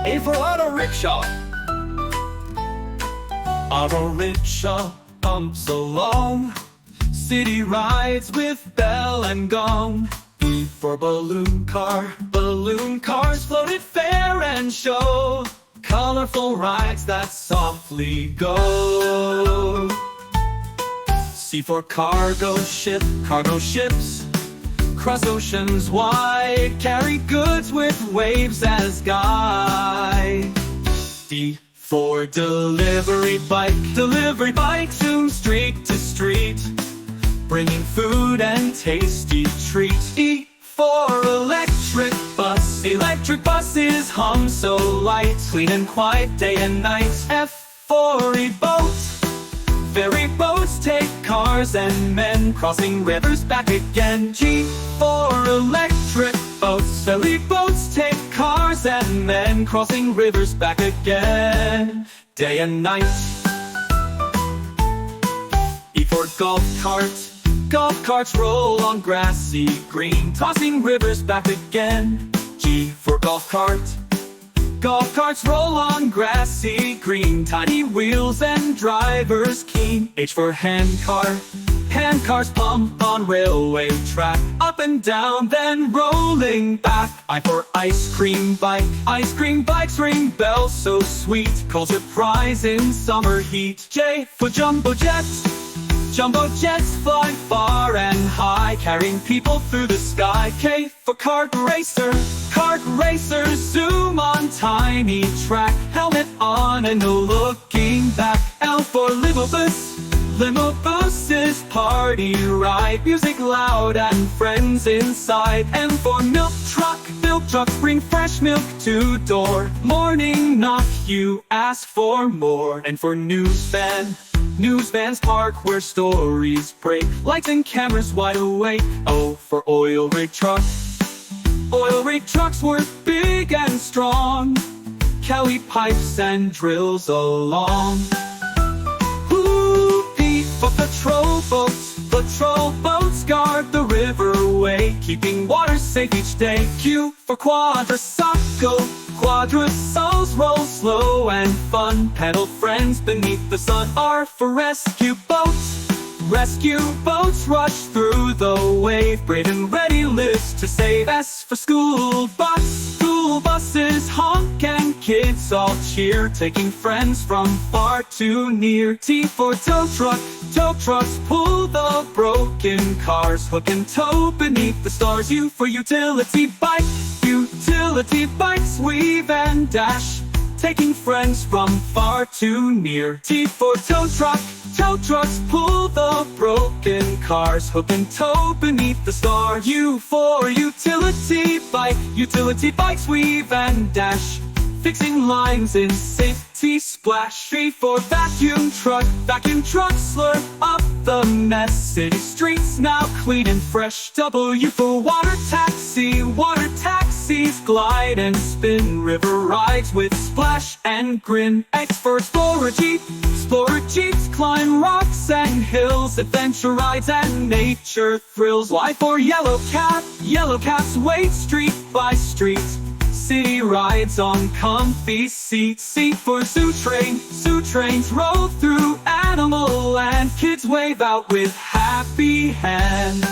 A for auto rickshaw. Auto rickshaw bumps along, city rides with bell and gong. B for balloon car. Balloon cars float at fair and show, colorful rides that softly go. C for cargo ship. Cargo ships cross oceans wide, carry goods with waves as guide. D for delivery bike. Delivery bike zooms street to street, bringing food and tasty treats. E for electric bus. Electric buses hum so light, clean and quiet day and night. F for boat. Ferry boats take cars and men, crossing rivers back again. G for electric boats. Ferry boats take cars and men, crossing rivers back again, day and night. E for golf cart. Golf carts roll on grassy green, tossing rivers back again. G for golf cart. Golf carts roll on grassy green, tiny wheels and drivers keen. H for hand car. Hand cars pump on railway track, up and down then rolling back. I for ice cream bike. Ice cream bikes ring bells so sweet, culture prize in summer heat. J for jumbo jets. Jumbo jets fly far and high, carrying people through the sky. K for kart racer. Kart racers zoom on tiny track, helmet on and no looking back. L for limobus. Limobuses party ride, music loud and friends inside. M for milk truck. Milk trucks bring fresh milk to door, morning knock, you ask for more. And for news van. News vans park where stories break, lights and cameras wide awake. O for oil rig truck. Oil rig trucks work big and strong, Kelly pipes and drills along. P for patrol boats. Patrol boats guard the riverway, keeping water safe each day. Q for quadricycle. Quadricycles roll slow and fun, pedal friends beneath the sun. R for rescue boats. Rescue boats rush through the wave, brave and ready lives to save. S for school bus. School buses honk and kids all cheer, taking friends from far to near. T for tow truck. Tow trucks pull the broken cars, hook and tow beneath the stars. U for utility bike. Utility bikes weave and dash, taking friends from far to near. T for tow truck. Tow trucks pull the broken cars, hook and tow beneath the stars. U for utility bike. Utility bikes weave and dash, fixing lines in safety splash. V for vacuum truck. Vacuum trucks slurp up the mess, city streets now clean and fresh. W for water taxi. Water taxis glide and spin, river rides with splash and grin. X for explorer jeep. Explorer jeeps climb rocks and hills, adventure rides and nature thrills. Y for yellow cab. Yellow cabs wait street by street, city rides on comfy seats. C for zoo train. Zoo trains roll through animal land, kids wave out with happy hand.